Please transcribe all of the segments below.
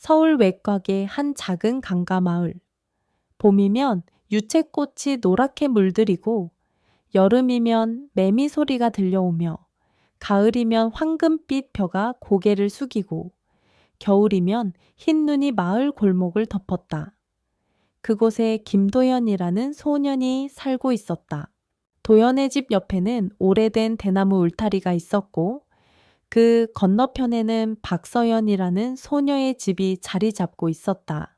서울 외곽의 한 작은 강가 마을. 봄이면 유채꽃이 노랗게 물들이고 여름이면 매미 소리가 들려오며 가을이면 황금빛 벼가 고개를 숙이고 겨울이면 흰 눈이 마을 골목을 덮었다. 그곳에 김도연이라는 소년이 살고 있었다. 도연의 집 옆에는 오래된 대나무 울타리가 있었고 그 건너편에는 박서연이라는 소녀의 집이 자리 잡고 있었다.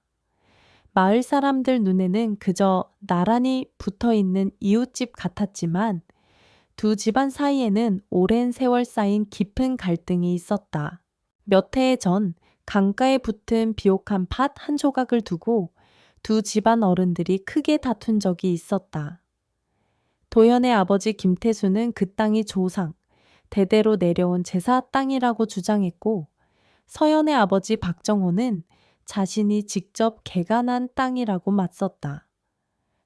마을 사람들 눈에는 그저 나란히 붙어 있는 이웃집 같았지만 두 집안 사이에는 오랜 세월 쌓인 깊은 갈등이 있었다. 몇 해 전 강가에 붙은 비옥한 밭 한 조각을 두고 두 집안 어른들이 크게 다툰 적이 있었다. 도연의 아버지 김태수는 그 땅이 조상, 대대로 내려온 제사 땅이라고 주장했고 서연의 아버지 박정호는 자신이 직접 개간한 땅이라고 맞섰다.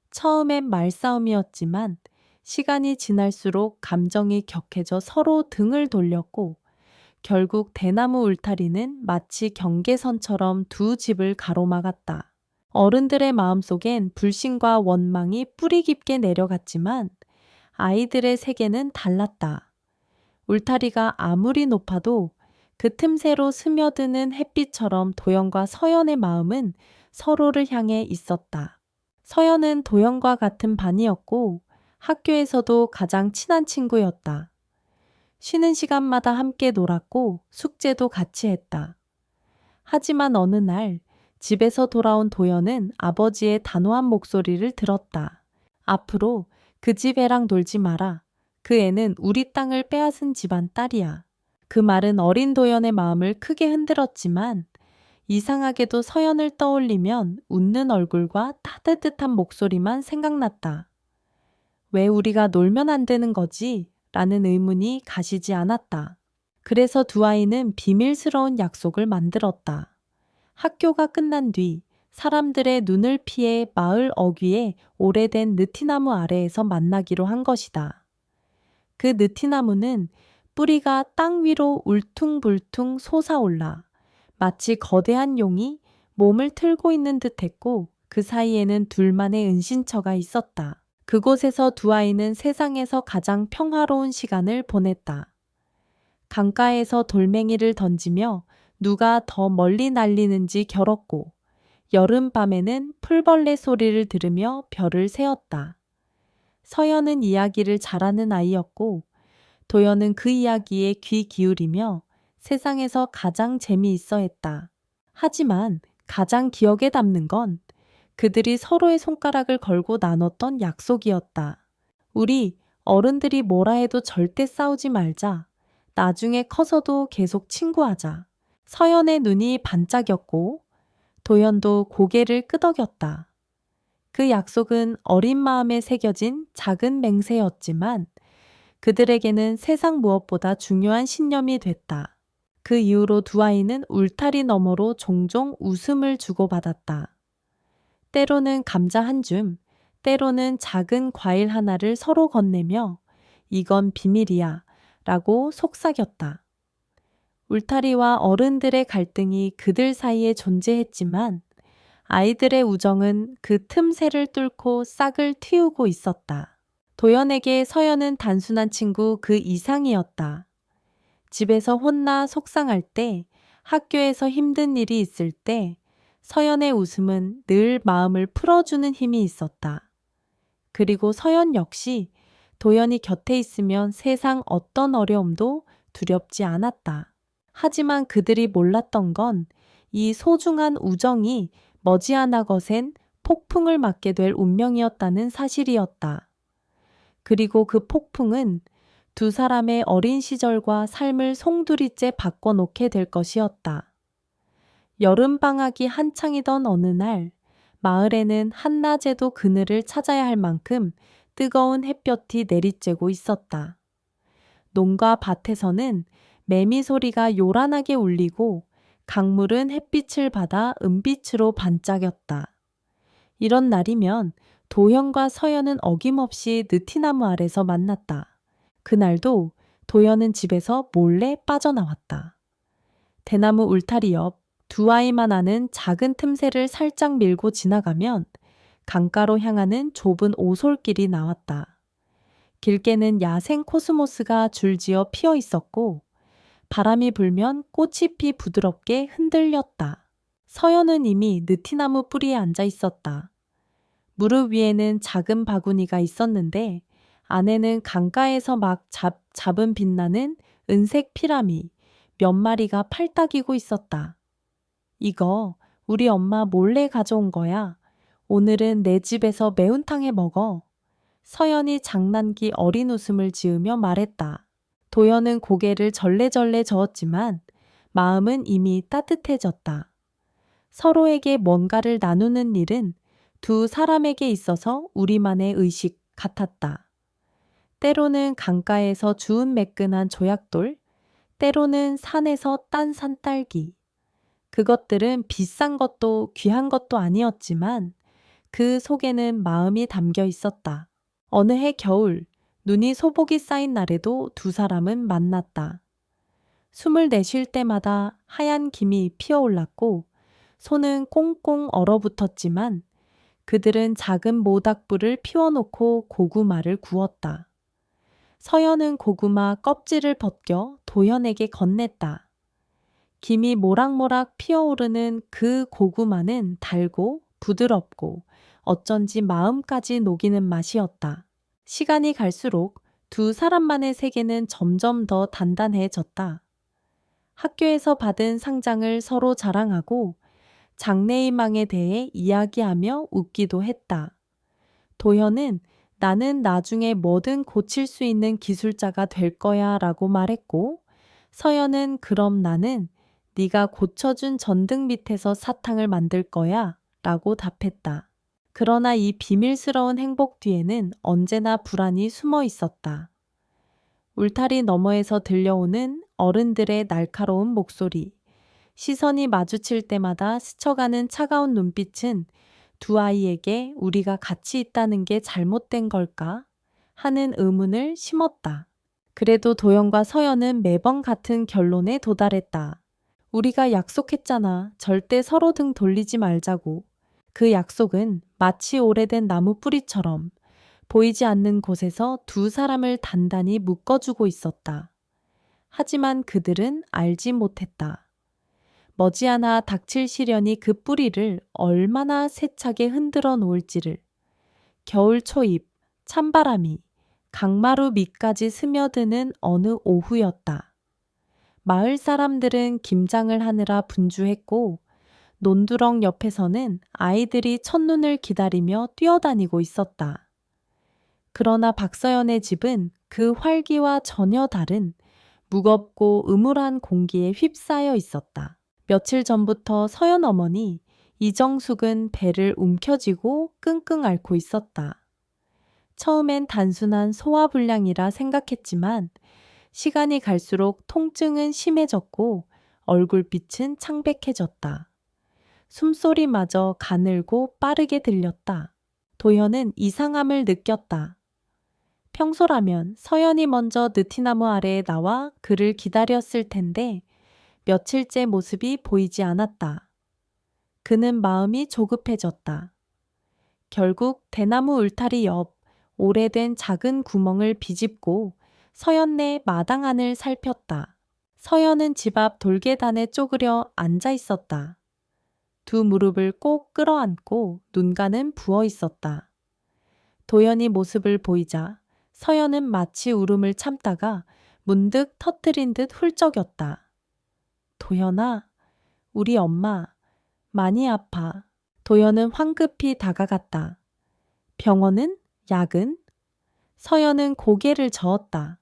처음엔 말싸움이었지만 시간이 지날수록 감정이 격해져 서로 등을 돌렸고 결국 대나무 울타리는 마치 경계선처럼 두 집을 가로막았다. 어른들의 마음속엔 불신과 원망이 뿌리 깊게 내려갔지만 아이들의 세계는 달랐다. 울타리가 아무리 높아도 그 틈새로 스며드는 햇빛처럼 도연과 서연의 마음은 서로를 향해 있었다. 서연은 도연과 같은 반이었고 학교에서도 가장 친한 친구였다. 쉬는 시간마다 함께 놀았고 숙제도 같이 했다. 하지만 어느 날 집에서 돌아온 도연은 아버지의 단호한 목소리를 들었다. 앞으로 그 집 애랑 놀지 마라. 그 애는 우리 땅을 빼앗은 집안 딸이야. 그 말은 어린 도연의 마음을 크게 흔들었지만 이상하게도 서연을 떠올리면 웃는 얼굴과 따뜻한 목소리만 생각났다. 왜 우리가 놀면 안 되는 거지? 라는 의문이 가시지 않았다. 그래서 두 아이는 비밀스러운 약속을 만들었다. 학교가 끝난 뒤 사람들의 눈을 피해 마을 어귀에 오래된 느티나무 아래에서 만나기로 한 것이다. 그 느티나무는 뿌리가 땅 위로 울퉁불퉁 솟아올라 마치 거대한 용이 몸을 틀고 있는 듯했고 그 사이에는 둘만의 은신처가 있었다. 그곳에서 두 아이는 세상에서 가장 평화로운 시간을 보냈다. 강가에서 돌멩이를 던지며 누가 더 멀리 날리는지 겨뤘고 여름밤에는 풀벌레 소리를 들으며 별을 세었다. 서연은 이야기를 잘하는 아이였고 도연은 그 이야기에 귀 기울이며 세상에서 가장 재미있어 했다. 하지만 가장 기억에 남는 건 그들이 서로의 손가락을 걸고 나눴던 약속이었다. 우리 어른들이 뭐라 해도 절대 싸우지 말자. 나중에 커서도 계속 친구하자. 서연의 눈이 반짝였고 도연도 고개를 끄덕였다. 그 약속은 어린 마음에 새겨진 작은 맹세였지만 그들에게는 세상 무엇보다 중요한 신념이 됐다. 그 이후로 두 아이는 울타리 너머로 종종 웃음을 주고받았다. 때로는 감자 한 줌, 때로는 작은 과일 하나를 서로 건네며 이건 비밀이야 라고 속삭였다. 울타리와 어른들의 갈등이 그들 사이에 존재했지만 아이들의 우정은 그 틈새를 뚫고 싹을 틔우고 있었다. 도연에게 서연은 단순한 친구 그 이상이었다. 집에서 혼나 속상할 때, 학교에서 힘든 일이 있을 때 서연의 웃음은 늘 마음을 풀어주는 힘이 있었다. 그리고 서연 역시 도연이 곁에 있으면 세상 어떤 어려움도 두렵지 않았다. 하지만 그들이 몰랐던 건 이 소중한 우정이 머지않아 거센 폭풍을 맞게 될 운명이었다는 사실이었다. 그리고 그 폭풍은 두 사람의 어린 시절과 삶을 송두리째 바꿔놓게 될 것이었다. 여름방학이 한창이던 어느 날 마을에는 한낮에도 그늘을 찾아야 할 만큼 뜨거운 햇볕이 내리쬐고 있었다. 농가 밭에서는 매미 소리가 요란하게 울리고 강물은 햇빛을 받아 은빛으로 반짝였다. 이런 날이면 도연과 서연은 어김없이 느티나무 아래서 만났다. 그날도 도연은 집에서 몰래 빠져나왔다. 대나무 울타리 옆 두 아이만 아는 작은 틈새를 살짝 밀고 지나가면 강가로 향하는 좁은 오솔길이 나왔다. 길게는 야생 코스모스가 줄지어 피어 있었고 바람이 불면 꽃잎이 부드럽게 흔들렸다. 서연은 이미 느티나무 뿌리에 앉아 있었다. 무릎 위에는 작은 바구니가 있었는데 안에는 강가에서 막 잡은 빛나는 은색 피라미 몇 마리가 팔딱이고 있었다. 이거 우리 엄마 몰래 가져온 거야. 오늘은 내 집에서 매운탕 해 먹어. 서연이 장난기 어린 웃음을 지으며 말했다. 도연은 고개를 절레절레 저었지만 마음은 이미 따뜻해졌다. 서로에게 뭔가를 나누는 일은 두 사람에게 있어서 우리만의 의식 같았다. 때로는 강가에서 주운 매끈한 조약돌, 때로는 산에서 딴 산딸기. 그것들은 비싼 것도 귀한 것도 아니었지만 그 속에는 마음이 담겨 있었다. 어느 해 겨울, 눈이 소복이 쌓인 날에도 두 사람은 만났다. 숨을 내쉴 때마다 하얀 김이 피어올랐고 손은 꽁꽁 얼어붙었지만 그들은 작은 모닥불을 피워놓고 고구마를 구웠다. 서연은 고구마 껍질을 벗겨 도연에게 건넸다. 김이 모락모락 피어오르는 그 고구마는 달고 부드럽고 어쩐지 마음까지 녹이는 맛이었다. 시간이 갈수록 두 사람만의 세계는 점점 더 단단해졌다. 학교에서 받은 상장을 서로 자랑하고 장래희망에 대해 이야기하며 웃기도 했다. 도현은 나는 나중에 뭐든 고칠 수 있는 기술자가 될 거야 라고 말했고 서연은 그럼 나는 네가 고쳐준 전등 밑에서 사탕을 만들 거야 라고 답했다. 그러나 이 비밀스러운 행복 뒤에는 언제나 불안이 숨어 있었다. 울타리 너머에서 들려오는 어른들의 날카로운 목소리, 시선이 마주칠 때마다 스쳐가는 차가운 눈빛은 두 아이에게 우리가 같이 있다는 게 잘못된 걸까 하는 의문을 심었다. 그래도 도연과 서연은 매번 같은 결론에 도달했다. 우리가 약속했잖아. 절대 서로 등 돌리지 말자고. 그 약속은 마치 오래된 나무 뿌리처럼 보이지 않는 곳에서 두 사람을 단단히 묶어주고 있었다. 하지만 그들은 알지 못했다. 머지않아 닥칠 시련이 그 뿌리를 얼마나 세차게 흔들어 놓을지를. 겨울 초입, 찬바람이 강마루 밑까지 스며드는 어느 오후였다. 마을 사람들은 김장을 하느라 분주했고 논두렁 옆에서는 아이들이 첫눈을 기다리며 뛰어다니고 있었다. 그러나 박서연의 집은 그 활기와 전혀 다른 무겁고 음울한 공기에 휩싸여 있었다. 며칠 전부터 서연 어머니 이정숙은 배를 움켜쥐고 끙끙 앓고 있었다. 처음엔 단순한 소화불량이라 생각했지만 시간이 갈수록 통증은 심해졌고 얼굴빛은 창백해졌다. 숨소리마저 가늘고 빠르게 들렸다. 도연은 이상함을 느꼈다. 평소라면 서연이 먼저 느티나무 아래에 나와 그를 기다렸을 텐데 며칠째 모습이 보이지 않았다. 그는 마음이 조급해졌다. 결국 대나무 울타리 옆 오래된 작은 구멍을 비집고 서연네 마당 안을 살폈다. 서연은 집 앞 돌계단에 쪼그려 앉아 있었다. 두 무릎을 꼭 끌어안고 눈가는 부어 있었다. 도연이 모습을 보이자 서연은 마치 울음을 참다가 문득 터뜨린 듯 훌쩍였다. 도연아, 우리 엄마 많이 아파. 도연은 황급히 다가갔다. 병원은? 약은? 서연은 고개를 저었다.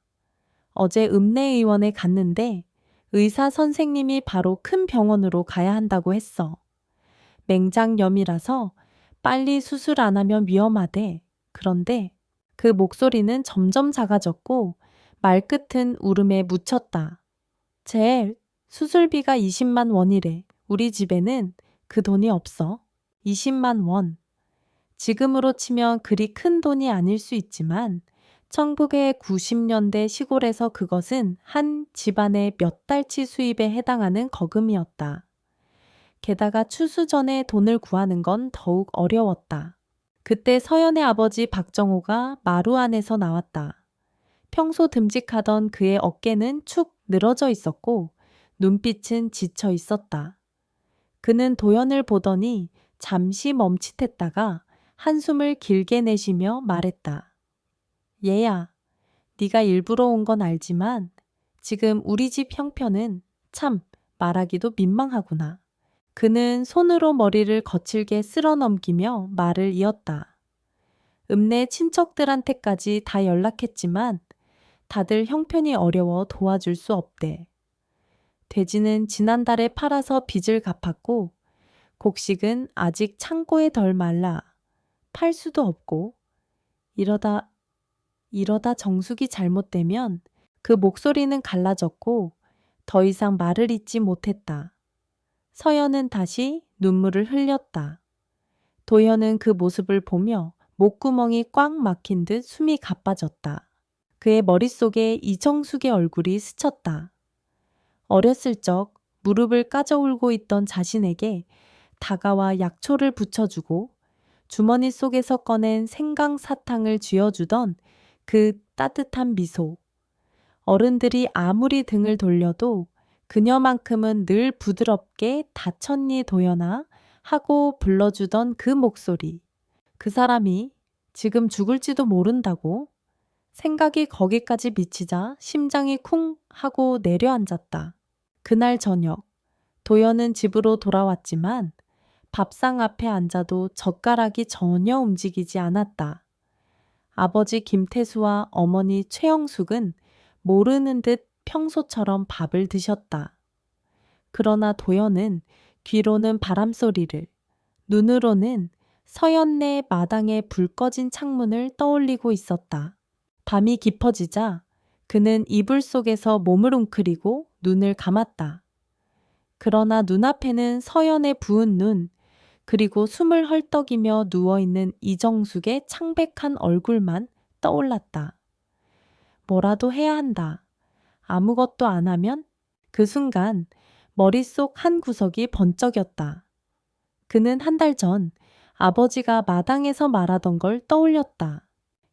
어제 읍내의원에 갔는데 의사 선생님이 바로 큰 병원으로 가야 한다고 했어. 맹장염이라서 빨리 수술 안 하면 위험하대. 그런데 그 목소리는 점점 작아졌고 말끝은 울음에 묻혔다. 쟤 수술비가 20만 원이래. 우리 집에는 그 돈이 없어. 20만 원. 지금으로 치면 그리 큰 돈이 아닐 수 있지만 1990년대 시골에서 그것은 한 집안의 몇 달치 수입에 해당하는 거금이었다. 게다가 추수 전에 돈을 구하는 건 더욱 어려웠다. 그때 서연의 아버지 박정호가 마루 안에서 나왔다. 평소 듬직하던 그의 어깨는 축 늘어져 있었고 눈빛은 지쳐 있었다. 그는 도연을 보더니 잠시 멈칫했다가 한숨을 길게 내쉬며 말했다. 얘야, 네가 일부러 온 건 알지만 지금 우리 집 형편은 참 말하기도 민망하구나. 그는 손으로 머리를 거칠게 쓸어 넘기며 말을 이었다. 읍내 친척들한테까지 다 연락했지만 다들 형편이 어려워 도와줄 수 없대. 돼지는 지난달에 팔아서 빚을 갚았고 곡식은 아직 창고에 덜 말라 팔 수도 없고 이러다 정숙이 잘못되면 그 목소리는 갈라졌고 더 이상 말을 잇지 못했다. 서연은 다시 눈물을 흘렸다. 도연은 그 모습을 보며 목구멍이 꽉 막힌 듯 숨이 가빠졌다. 그의 머릿속에 이정숙의 얼굴이 스쳤다. 어렸을 적 무릎을 까져 울고 있던 자신에게 다가와 약초를 붙여주고 주머니 속에서 꺼낸 생강 사탕을 쥐어주던 그 따뜻한 미소. 어른들이 아무리 등을 돌려도 그녀만큼은 늘 부드럽게 다쳤니 도연아 하고 불러주던 그 목소리. 그 사람이 지금 죽을지도 모른다고? 생각이 거기까지 미치자 심장이 쿵 하고 내려앉았다. 그날 저녁, 도연은 집으로 돌아왔지만 밥상 앞에 앉아도 젓가락이 전혀 움직이지 않았다. 아버지 김태수와 어머니 최영숙은 모르는 듯 평소처럼 밥을 드셨다. 그러나 도연은 귀로는 바람소리를, 눈으로는 서연네 마당에 불 꺼진 창문을 떠올리고 있었다. 밤이 깊어지자 그는 이불 속에서 몸을 웅크리고 눈을 감았다. 그러나 눈앞에는 서연의 부은 눈, 그리고 숨을 헐떡이며 누워있는 이정숙의 창백한 얼굴만 떠올랐다. 뭐라도 해야 한다. 아무것도 안 하면? 그 순간 머릿속 한 구석이 번쩍였다. 그는 한 달 전 아버지가 마당에서 말하던 걸 떠올렸다.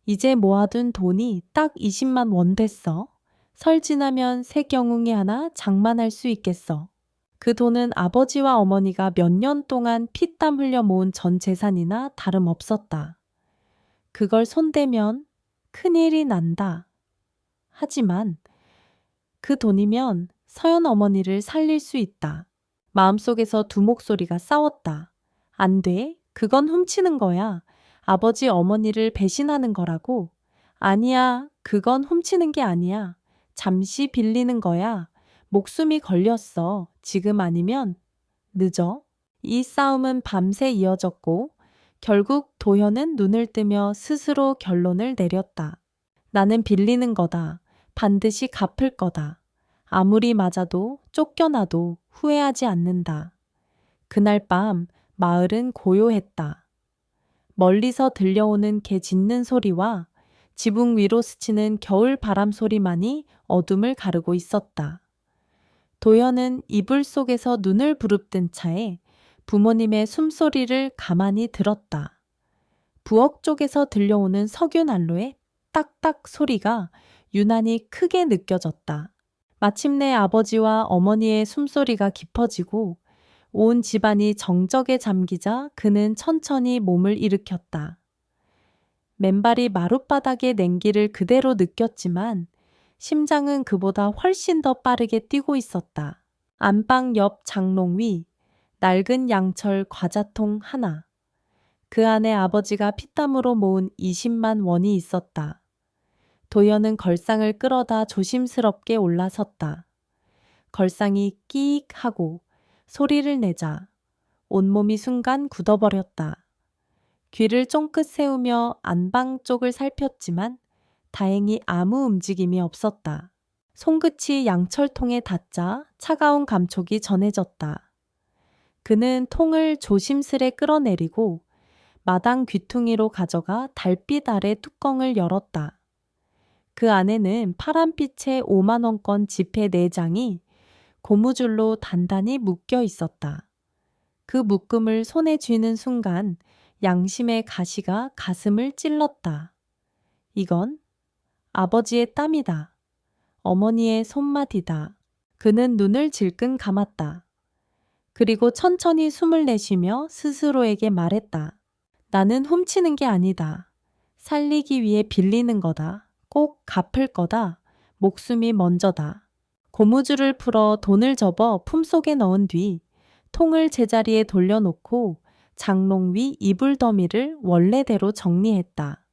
이제 모아둔 돈이 딱 20만 원 됐어. 설 지나면 새 경웅이 하나 장만할 수 있겠어. 그 돈은 아버지와 어머니가 몇 년 동안 피땀 흘려 모은 전 재산이나 다름없었다. 그걸 손대면 큰일이 난다. 하지만 그 돈이면 서연 어머니를 살릴 수 있다. 마음속에서 두 목소리가 싸웠다. 안 돼. 그건 훔치는 거야. 아버지 어머니를 배신하는 거라고. 아니야. 그건 훔치는 게 아니야. 잠시 빌리는 거야. 목숨이 걸렸어. 지금 아니면 늦어. 이 싸움은 밤새 이어졌고 결국 도현은 눈을 뜨며 스스로 결론을 내렸다. 나는 빌리는 거다. 반드시 갚을 거다. 아무리 맞아도 쫓겨나도 후회하지 않는다. 그날 밤 마을은 고요했다. 멀리서 들려오는 개 짖는 소리와 지붕 위로 스치는 겨울 바람 소리만이 어둠을 가르고 있었다. 도연은 이불 속에서 눈을 부릅뜬 차에 부모님의 숨소리를 가만히 들었다. 부엌 쪽에서 들려오는 석유 난로의 딱딱 소리가 유난히 크게 느껴졌다. 마침내 아버지와 어머니의 숨소리가 깊어지고 온 집안이 정적에 잠기자 그는 천천히 몸을 일으켰다. 맨발이 마룻바닥의 냉기를 그대로 느꼈지만 심장은 그보다 훨씬 더 빠르게 뛰고 있었다. 안방 옆 장롱 위 낡은 양철 과자통 하나. 그 안에 아버지가 피땀으로 모은 20만 원이 있었다. 도연은 걸상을 끌어다 조심스럽게 올라섰다. 걸상이 끼익 하고 소리를 내자 온몸이 순간 굳어버렸다. 귀를 쫑긋 세우며 안방 쪽을 살폈지만 다행히 아무 움직임이 없었다. 손끝이 양철통에 닿자 차가운 감촉이 전해졌다. 그는 통을 조심스레 끌어내리고 마당 귀퉁이로 가져가 달빛 아래 뚜껑을 열었다. 그 안에는 파란빛의 5만원권 지폐 4장이 고무줄로 단단히 묶여 있었다. 그 묶음을 손에 쥐는 순간 양심의 가시가 가슴을 찔렀다. 이건 아버지의 땀이다. 어머니의 손맛이다. 그는 눈을 질끈 감았다. 그리고 천천히 숨을 내쉬며 스스로에게 말했다. 나는 훔치는 게 아니다. 살리기 위해 빌리는 거다. 꼭 갚을 거다. 목숨이 먼저다. 고무줄을 풀어 돈을 접어 품속에 넣은 뒤 통을 제자리에 돌려놓고 장롱 위 이불 더미를 원래대로 정리했다.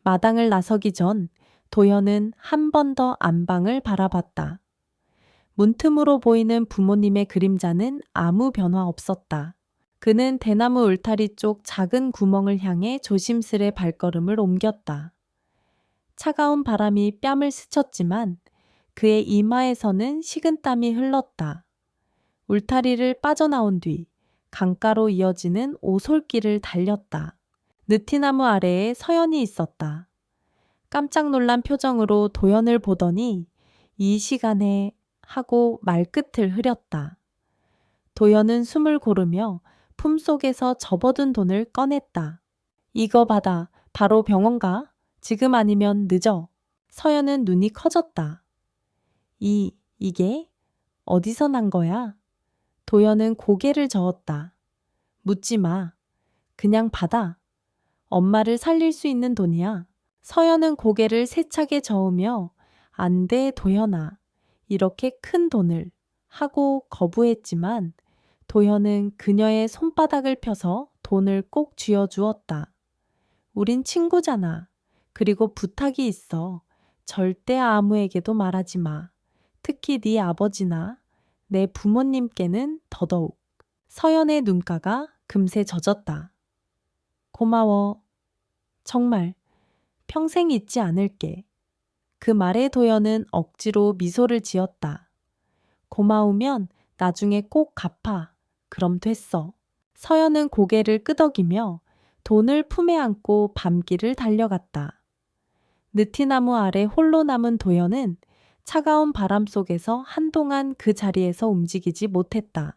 마당을 나서기 전 도연은 한 번 더 안방을 바라봤다. 문틈으로 보이는 부모님의 그림자는 아무 변화 없었다. 그는 대나무 울타리 쪽 작은 구멍을 향해 조심스레 발걸음을 옮겼다. 차가운 바람이 뺨을 스쳤지만 그의 이마에서는 식은땀이 흘렀다. 울타리를 빠져나온 뒤 강가로 이어지는 오솔길을 달렸다. 느티나무 아래에 서연이 있었다. 깜짝 놀란 표정으로 도연을 보더니 이 시간에 하고 말끝을 흐렸다. 도연은 숨을 고르며 품속에서 접어둔 돈을 꺼냈다. 이거 받아. 바로 병원 가. 지금 아니면 늦어. 서연은 눈이 커졌다. 이게 어디서 난 거야? 도연은 고개를 저었다. 묻지 마. 그냥 받아. 엄마를 살릴 수 있는 돈이야. 서연은 고개를 세차게 저으며 안 돼, 도연아. 이렇게 큰 돈을 하고 거부했지만 도연은 그녀의 손바닥을 펴서 돈을 꼭 쥐어주었다. 우린 친구잖아. 그리고 부탁이 있어. 절대 아무에게도 말하지 마. 특히 네 아버지나 내 부모님께는 더더욱. 서연의 눈가가 금세 젖었다. 고마워. 정말 평생 잊지 않을게. 그 말에 도연은 억지로 미소를 지었다. 고마우면 나중에 꼭 갚아. 그럼 됐어. 서연은 고개를 끄덕이며 돈을 품에 안고 밤길을 달려갔다. 느티나무 아래 홀로 남은 도연은 차가운 바람 속에서 한동안 그 자리에서 움직이지 못했다.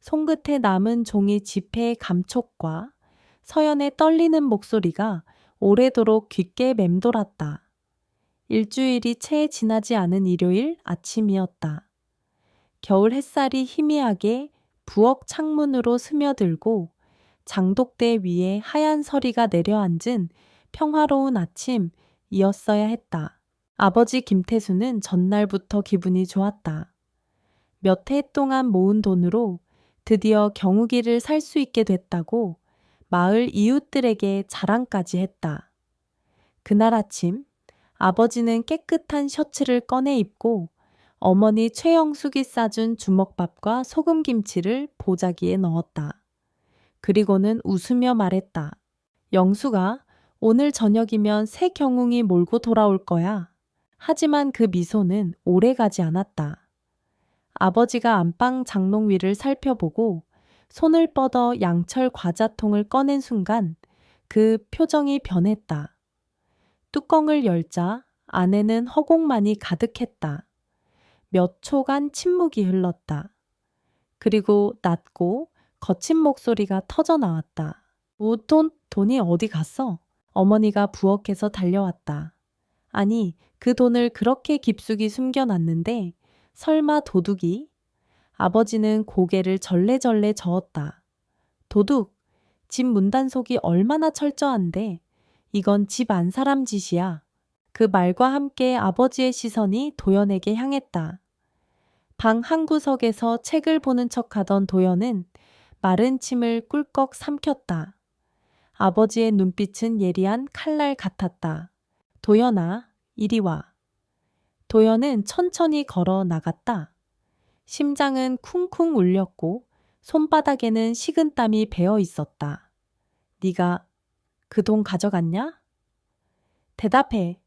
손끝에 남은 종이 지폐의 감촉과 서연의 떨리는 목소리가 오래도록 귓게 맴돌았다. 일주일이 채 지나지 않은 일요일 아침이었다. 겨울 햇살이 희미하게 부엌 창문으로 스며들고 장독대 위에 하얀 서리가 내려앉은 평화로운 아침이었어야 했다. 아버지 김태수는 전날부터 기분이 좋았다. 몇 해 동안 모은 돈으로 드디어 경욱이를 살 수 있게 됐다고 마을 이웃들에게 자랑까지 했다. 그날 아침 아버지는 깨끗한 셔츠를 꺼내 입고 어머니 최영숙이 싸준 주먹밥과 소금김치를 보자기에 넣었다. 그리고는 웃으며 말했다. 영숙아, 오늘 저녁이면 새 경웅이 몰고 돌아올 거야. 하지만 그 미소는 오래가지 않았다. 아버지가 안방 장롱 위를 살펴보고 손을 뻗어 양철 과자통을 꺼낸 순간 그 표정이 변했다. 뚜껑을 열자 안에는 허공만이 가득했다. 몇 초간 침묵이 흘렀다. 그리고 낮고 거친 목소리가 터져 나왔다. 돈이 어디 갔어? 어머니가 부엌에서 달려왔다. 아니, 그 돈을 그렇게 깊숙이 숨겨놨는데 설마 도둑이? 아버지는 고개를 절레절레 저었다. 도둑, 집 문단속이 얼마나 철저한데 이건 집 안 사람 짓이야. 그 말과 함께 아버지의 시선이 도연에게 향했다. 방 한구석에서 책을 보는 척하던 도연은 마른 침을 꿀꺽 삼켰다. 아버지의 눈빛은 예리한 칼날 같았다. 도연아, 이리 와. 도연은 천천히 걸어 나갔다. 심장은 쿵쿵 울렸고 손바닥에는 식은땀이 배어 있었다. 네가 그 돈 가져갔냐? 대답해.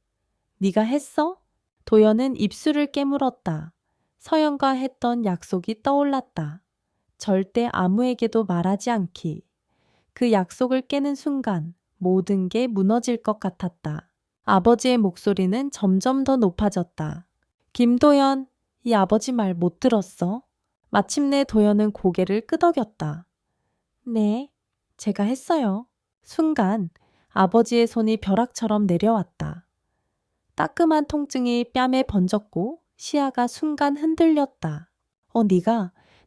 네가 했어? 도연은 입술을 깨물었다. 서연과 했던 약속이 떠올랐다. 절대 아무에게도 말하지 않기. 그 약속을 깨는 순간 모든 게 무너질 것 같았다. 아버지의 목소리는 점점 더 높아졌다. 김도연, 이 아버지 말 못 들었어? 마침내 도연은 고개를 끄덕였다. 네, 제가 했어요. 순간 아버지의 손이 벼락처럼 내려왔다. 따끔한 통증이 뺨에 번졌고 시야가 순간 흔들렸다.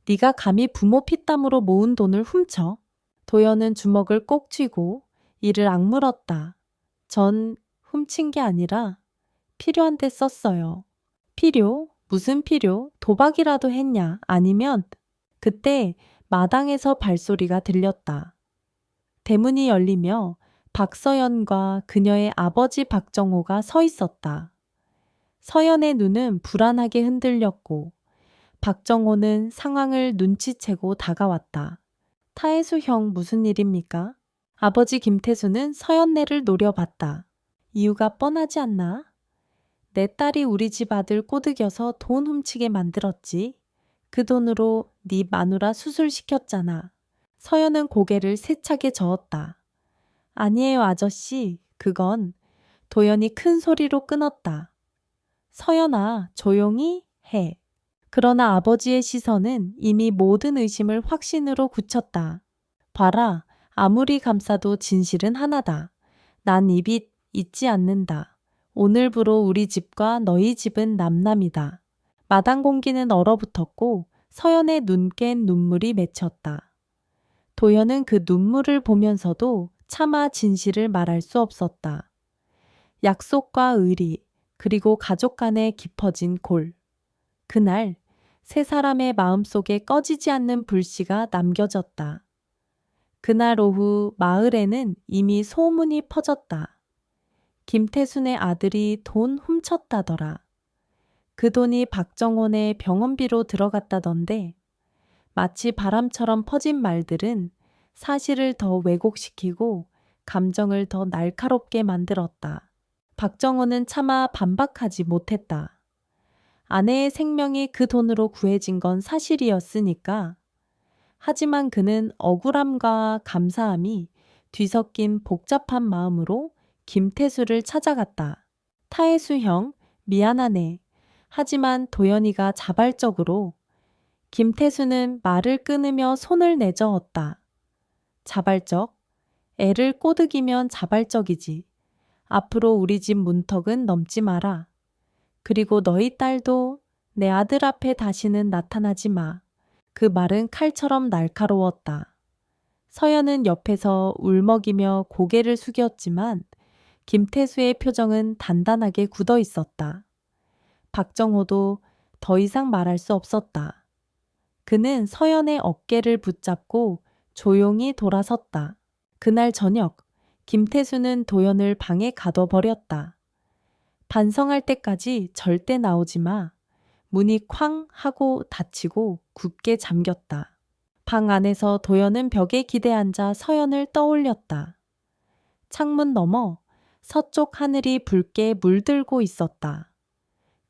네가 감히 부모 피땀으로 모은 돈을 훔쳐? 도연은 주먹을 꼭 쥐고 이를 악물었다. 전 훔친 게 아니라 필요한 데 썼어요. 필요? 무슨 필요? 도박이라도 했냐? 아니면 그때 마당에서 발소리가 들렸다. 대문이 열리며 박서연과 그녀의 아버지 박정호가 서 있었다. 서연의 눈은 불안하게 흔들렸고 박정호는 상황을 눈치채고 다가왔다. 타혜수 형 무슨 일입니까? 아버지 김태수는 서연네를 노려봤다. 이유가 뻔하지 않나? 내 딸이 우리 집 아들 꼬드겨서 돈 훔치게 만들었지. 그 돈으로 네 마누라 수술시켰잖아. 서연은 고개를 세차게 저었다. 아니에요, 아저씨. 그건 도연이 큰 소리로 끊었다. 서연아, 조용히 해. 그러나 아버지의 시선은 이미 모든 의심을 확신으로 굳혔다. 봐라, 아무리 감싸도 진실은 하나다. 난 이 빚 잊지 않는다. 오늘부로 우리 집과 너희 집은 남남이다. 마당 공기는 얼어붙었고 서연의 눈�깬 눈물이 맺혔다. 도연은 그 눈물을 보면서도 차마 진실을 말할 수 없었다. 약속과 의리, 그리고 가족 간에 깊어진 골. 그날 세 사람의 마음속에 꺼지지 않는 불씨가 남겨졌다. 그날 오후 마을에는 이미 소문이 퍼졌다. 김태순의 아들이 돈 훔쳤다더라. 그 돈이 박정원의 병원비로 들어갔다던데 마치 바람처럼 퍼진 말들은 사실을 더 왜곡시키고 감정을 더 날카롭게 만들었다. 박정원은 차마 반박하지 못했다. 아내의 생명이 그 돈으로 구해진 건 사실이었으니까. 하지만 그는 억울함과 감사함이 뒤섞인 복잡한 마음으로 김태수를 찾아갔다. 타혜수 형, 미안하네. 하지만 도연이가 자발적으로 김태수는 말을 끊으며 손을 내저었다. 자발적? 애를 꼬드기면 자발적이지. 앞으로 우리 집 문턱은 넘지 마라. 그리고 너희 딸도 내 아들 앞에 다시는 나타나지 마. 그 말은 칼처럼 날카로웠다. 서연은 옆에서 울먹이며 고개를 숙였지만 김태수의 표정은 단단하게 굳어 있었다. 박정호도 더 이상 말할 수 없었다. 그는 서연의 어깨를 붙잡고 조용히 돌아섰다. 그날 저녁, 김태수는 도연을 방에 가둬버렸다. 반성할 때까지 절대 나오지 마. 문이 쾅 하고 닫히고 굳게 잠겼다. 방 안에서 도연은 벽에 기대앉아 서연을 떠올렸다. 창문 너머 서쪽 하늘이 붉게 물들고 있었다.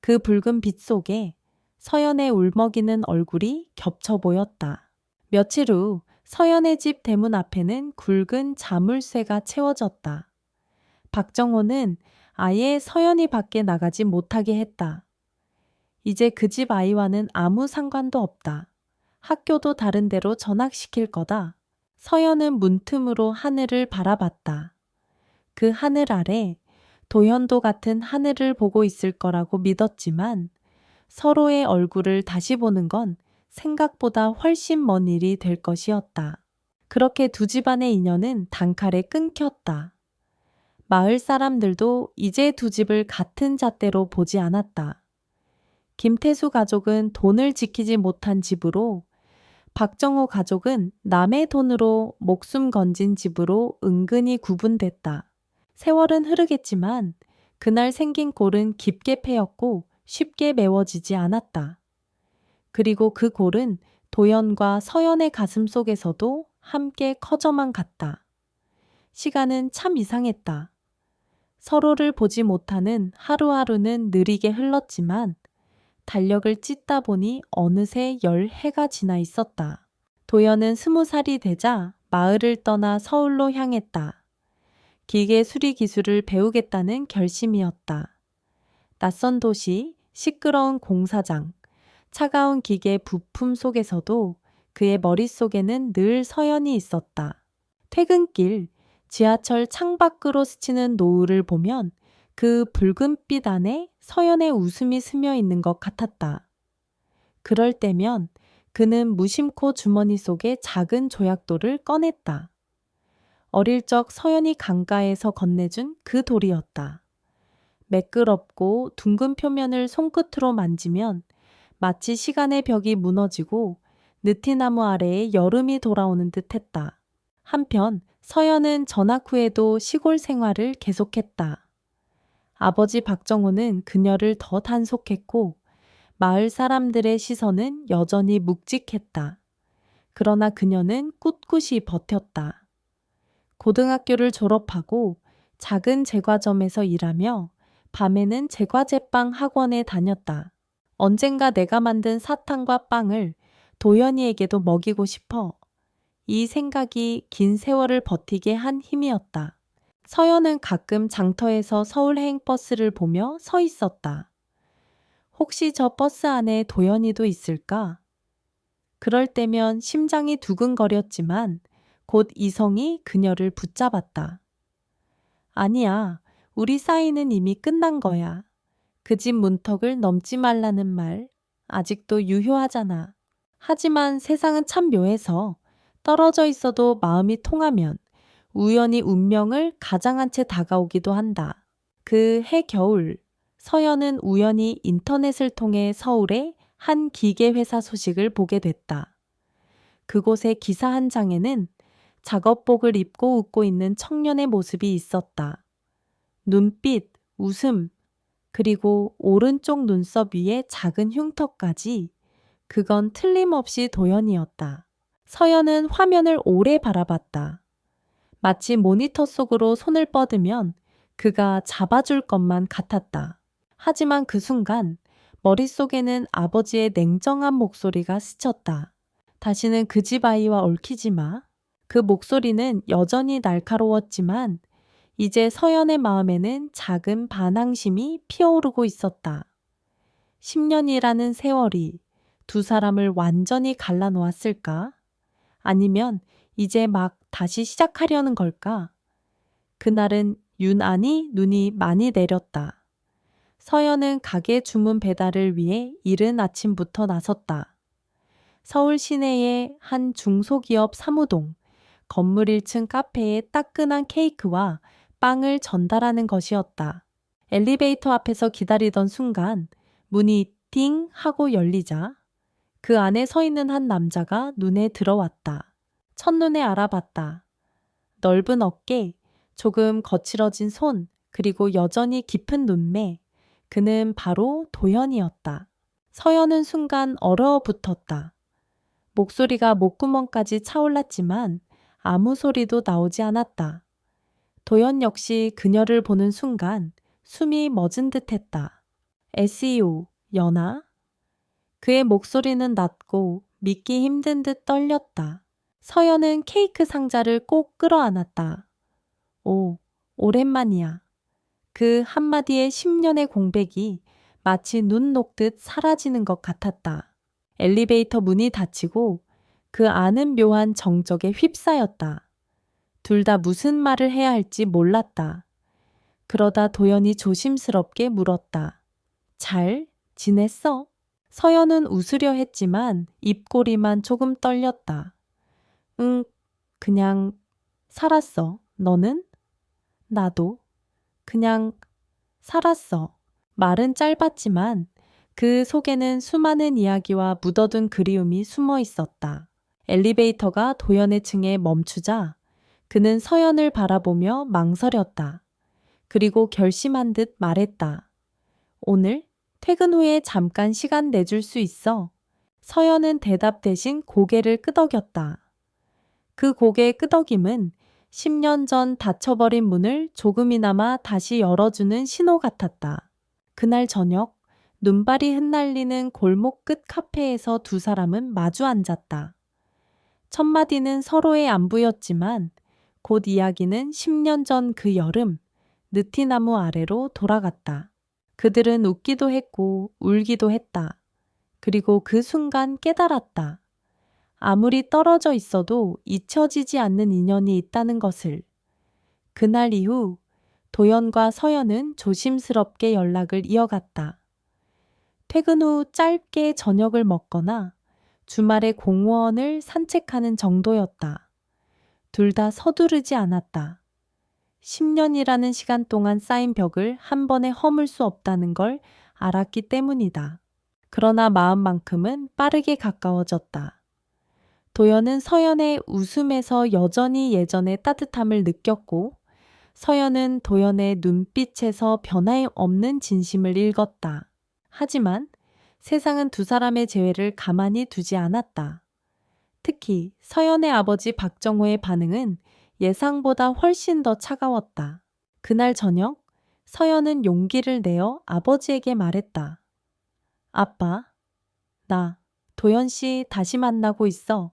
그 붉은 빛 속에 서연의 울먹이는 얼굴이 겹쳐 보였다. 며칠 후 서연의 집 대문 앞에는 굵은 자물쇠가 채워졌다. 박정호는 아예 서연이 밖에 나가지 못하게 했다. 이제 그 집 아이와는 아무 상관도 없다. 학교도 다른 데로 전학시킬 거다. 서연은 문틈으로 하늘을 바라봤다. 그 하늘 아래 도현도 같은 하늘을 보고 있을 거라고 믿었지만 서로의 얼굴을 다시 보는 건 생각보다 훨씬 먼 일이 될 것이었다. 그렇게 두 집안의 인연은 단칼에 끊겼다. 마을 사람들도 이제 두 집을 같은 잣대로 보지 않았다. 김태수 가족은 돈을 지키지 못한 집으로, 박정호 가족은 남의 돈으로 목숨 건진 집으로 은근히 구분됐다. 세월은 흐르겠지만 그날 생긴 골은 깊게 패였고 쉽게 메워지지 않았다. 그리고 그 골은 도연과 서연의 가슴 속에서도 함께 커져만 갔다. 시간은 참 이상했다. 서로를 보지 못하는 하루하루는 느리게 흘렀지만 달력을 찢다 보니 어느새 10해가 지나 있었다. 도연은 20살이 되자 마을을 떠나 서울로 향했다. 기계 수리 기술을 배우겠다는 결심이었다. 낯선 도시, 시끄러운 공사장, 차가운 기계 부품 속에서도 그의 머릿속에는 늘 서연이 있었다. 퇴근길 지하철 창밖으로 스치는 노을을 보면 그 붉은빛 안에 서연의 웃음이 스며 있는 것 같았다. 그럴 때면 그는 무심코 주머니 속에 작은 조약돌을 꺼냈다. 어릴 적 서연이 강가에서 건네준 그 돌이었다. 매끄럽고 둥근 표면을 손끝으로 만지면 마치 시간의 벽이 무너지고 느티나무 아래에 여름이 돌아오는 듯 했다. 한편 서연은 전학 후에도 시골 생활을 계속했다. 아버지 박정호는 그녀를 더 단속했고 마을 사람들의 시선은 여전히 묵직했다. 그러나 그녀는 꿋꿋이 버텼다. 고등학교를 졸업하고 작은 제과점에서 일하며 밤에는 제과제빵 학원에 다녔다. 언젠가 내가 만든 사탕과 빵을 도연이에게도 먹이고 싶어. 이 생각이 긴 세월을 버티게 한 힘이었다. 서연은 가끔 장터에서 서울행 버스를 보며 서 있었다. 혹시 저 버스 안에 도연이도 있을까? 그럴 때면 심장이 두근거렸지만 곧 이성이 그녀를 붙잡았다. 아니야, 우리 사이는 이미 끝난 거야. 그 집 문턱을 넘지 말라는 말, 아직도 유효하잖아. 하지만 세상은 참 묘해서 떨어져 있어도 마음이 통하면 우연히 운명을 가장한 채 다가오기도 한다. 그 해 겨울, 서연은 우연히 인터넷을 통해 서울의 한 기계회사 소식을 보게 됐다. 그곳의 기사 한 장에는 작업복을 입고 웃고 있는 청년의 모습이 있었다. 눈빛, 웃음, 그리고 오른쪽 눈썹 위에 작은 흉터까지 그건 틀림없이 도연이었다. 서연은 화면을 오래 바라봤다. 마치 모니터 속으로 손을 뻗으면 그가 잡아줄 것만 같았다. 하지만 그 순간 머릿속에는 아버지의 냉정한 목소리가 스쳤다. 다시는 그 집 아이와 얽히지 마. 그 목소리는 여전히 날카로웠지만 이제 서연의 마음에는 작은 반항심이 피어오르고 있었다. 10년이라는 세월이 두 사람을 완전히 갈라놓았을까? 아니면 이제 막 다시 시작하려는 걸까? 그날은 유난히 눈이 많이 내렸다. 서연은 가게 주문 배달을 위해 이른 아침부터 나섰다. 서울 시내의 한 중소기업 사무동, 건물 1층 카페에 따끈한 케이크와 빵을 전달하는 것이었다. 엘리베이터 앞에서 기다리던 순간 문이 띵 하고 열리자 그 안에 서 있는 한 남자가 눈에 들어왔다. 첫눈에 알아봤다. 넓은 어깨, 조금 거칠어진 손, 그리고 여전히 깊은 눈매. 그는 바로 도연이었다. 서연은 순간 얼어붙었다. 목소리가 목구멍까지 차올랐지만 아무 소리도 나오지 않았다. 도연 역시 그녀를 보는 순간 숨이 멎은 듯했다. SEO, 연하? 그의 목소리는 낮고 믿기 힘든 듯 떨렸다. 서연은 케이크 상자를 꼭 끌어안았다. 오, 오랜만이야. 그 한마디의 10년의 공백이 마치 눈 녹듯 사라지는 것 같았다. 엘리베이터 문이 닫히고 그 안은 묘한 정적에 휩싸였다. 둘 다 무슨 말을 해야 할지 몰랐다. 그러다 도연이 조심스럽게 물었다. 잘 지냈어? 서연은 웃으려 했지만 입꼬리만 조금 떨렸다. 응, 그냥 살았어. 너는? 나도. 그냥 살았어. 말은 짧았지만 그 속에는 수많은 이야기와 묻어둔 그리움이 숨어 있었다. 엘리베이터가 도연의 층에 멈추자 그는 서연을 바라보며 망설였다. 그리고 결심한 듯 말했다. 오늘 퇴근 후에 잠깐 시간 내줄 수 있어. 서연은 대답 대신 고개를 끄덕였다. 그 고개의 끄덕임은 10년 전 닫혀버린 문을 조금이나마 다시 열어주는 신호 같았다. 그날 저녁 눈발이 흩날리는 골목 끝 카페에서 두 사람은 마주 앉았다. 첫 마디는 서로의 안부였지만 곧 이야기는 10년 전 그 여름 느티나무 아래로 돌아갔다. 그들은 웃기도 했고 울기도 했다. 그리고 그 순간 깨달았다. 아무리 떨어져 있어도 잊혀지지 않는 인연이 있다는 것을. 그날 이후 도연과 서연은 조심스럽게 연락을 이어갔다. 퇴근 후 짧게 저녁을 먹거나 주말에 공원을 산책하는 정도였다. 둘 다 서두르지 않았다. 10년이라는 시간 동안 쌓인 벽을 한 번에 허물 수 없다는 걸 알았기 때문이다. 그러나 마음만큼은 빠르게 가까워졌다. 도연은 서연의 웃음에서 여전히 예전의 따뜻함을 느꼈고, 서연은 도연의 눈빛에서 변함없는 진심을 읽었다. 하지만 세상은 두 사람의 재회를 가만히 두지 않았다. 특히 서연의 아버지 박정호의 반응은 예상보다 훨씬 더 차가웠다. 그날 저녁, 서연은 용기를 내어 아버지에게 말했다. 아빠, 나 도연 씨 다시 만나고 있어.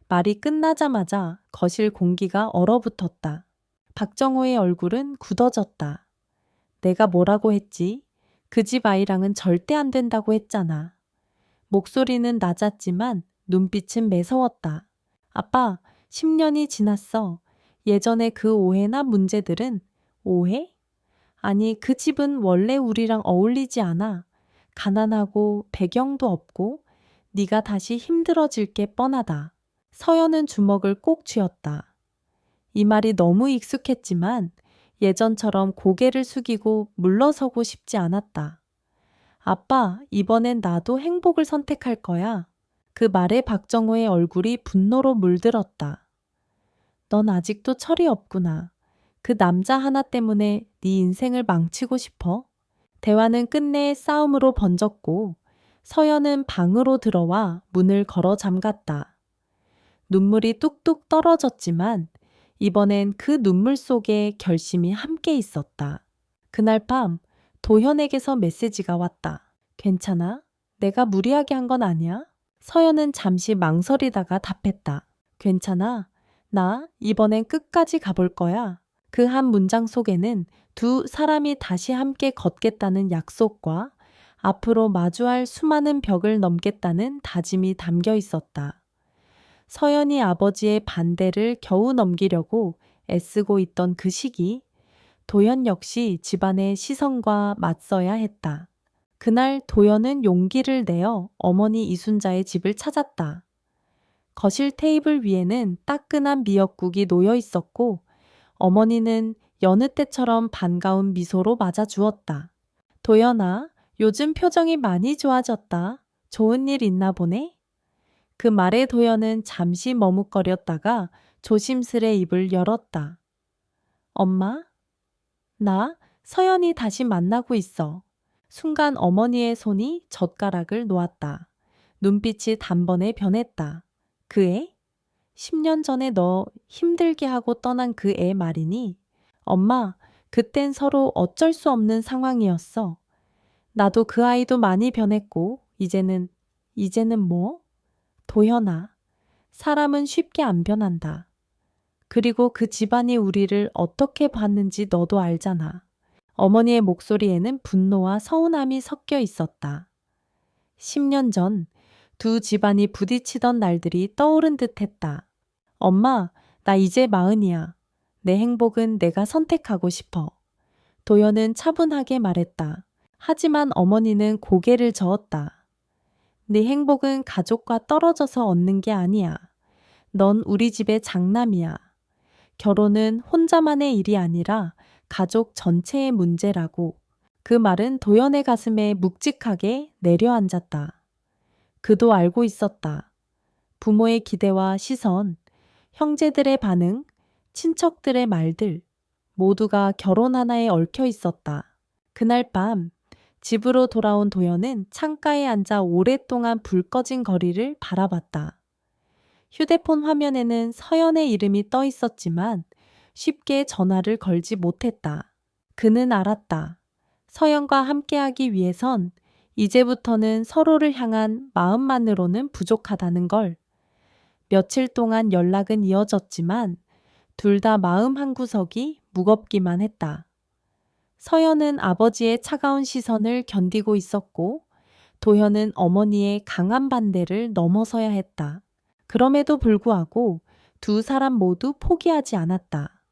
말이 끝나자마자 거실 공기가 얼어붙었다. 박정호의 얼굴은 굳어졌다. 내가 뭐라고 했지? 그 집 아이랑은 절대 안 된다고 했잖아. 목소리는 낮았지만 눈빛은 매서웠다. 아빠, 10년이 지났어. 예전에 그 오해나 문제들은 오해? 아니, 그 집은 원래 우리랑 어울리지 않아. 가난하고 배경도 없고 네가 다시 힘들어질 게 뻔하다. 서연은 주먹을 꼭 쥐었다. 이 말이 너무 익숙했지만 예전처럼 고개를 숙이고 물러서고 싶지 않았다. 아빠, 이번엔 나도 행복을 선택할 거야. 그 말에 박정호의 얼굴이 분노로 물들었다. 넌 아직도 철이 없구나. 그 남자 하나 때문에 네 인생을 망치고 싶어? 대화는 끝내 싸움으로 번졌고 서연은 방으로 들어와 문을 걸어 잠갔다. 눈물이 뚝뚝 떨어졌지만 이번엔 그 눈물 속에 결심이 함께 있었다. 그날 밤 도현에게서 메시지가 왔다. 괜찮아? 내가 무리하게 한 건 아니야? 서연은 잠시 망설이다가 답했다. 괜찮아. 나 이번엔 끝까지 가볼 거야. 그 한 문장 속에는 두 사람이 다시 함께 걷겠다는 약속과 앞으로 마주할 수많은 벽을 넘겠다는 다짐이 담겨 있었다. 서연이 아버지의 반대를 겨우 넘기려고 애쓰고 있던 그 시기, 도연 역시 집안의 시선과 맞서야 했다. 그날 도연은 용기를 내어 어머니 이순자의 집을 찾았다. 거실 테이블 위에는 따끈한 미역국이 놓여 있었고 어머니는 여느 때처럼 반가운 미소로 맞아주었다. 도연아, 요즘 표정이 많이 좋아졌다. 좋은 일 있나 보네? 그 말에 도연은 잠시 머뭇거렸다가 조심스레 입을 열었다. 엄마? 나 서연이 다시 만나고 있어. 순간 어머니의 손이 젓가락을 놓았다. 눈빛이 단번에 변했다. 그 애? 10년 전에 너 힘들게 하고 떠난 그 애 말이니? 엄마, 그땐 서로 어쩔 수 없는 상황이었어. 나도 그 아이도 많이 변했고, 이제는 뭐? 도현아, 사람은 쉽게 안 변한다. 그리고 그 집안이 우리를 어떻게 봤는지 너도 알잖아. 어머니의 목소리에는 분노와 서운함이 섞여 있었다. 10년 전 두 집안이 부딪히던 날들이 떠오른 듯 했다. 엄마, 나 이제 40이야. 내 행복은 내가 선택하고 싶어. 도연은 차분하게 말했다. 하지만 어머니는 고개를 저었다. 네 행복은 가족과 떨어져서 얻는 게 아니야. 넌 우리 집의 장남이야. 결혼은 혼자만의 일이 아니라 가족 전체의 문제라고. 그 말은 도연의 가슴에 묵직하게 내려앉았다. 그도 알고 있었다. 부모의 기대와 시선, 형제들의 반응, 친척들의 말들, 모두가 결혼 하나에 얽혀 있었다. 그날 밤 집으로 돌아온 도연은 창가에 앉아 오랫동안 불 꺼진 거리를 바라봤다. 휴대폰 화면에는 서연의 이름이 떠 있었지만 쉽게 전화를 걸지 못했다. 그는 알았다. 서연과 함께하기 위해선 이제부터는 서로를 향한 마음만으로는 부족하다는 걸. 며칠 동안 연락은 이어졌지만 둘 다 마음 한구석이 무겁기만 했다. 서연은 아버지의 차가운 시선을 견디고 있었고 도현은 어머니의 강한 반대를 넘어서야 했다. 그럼에도 불구하고 두 사람 모두 포기하지 않았다.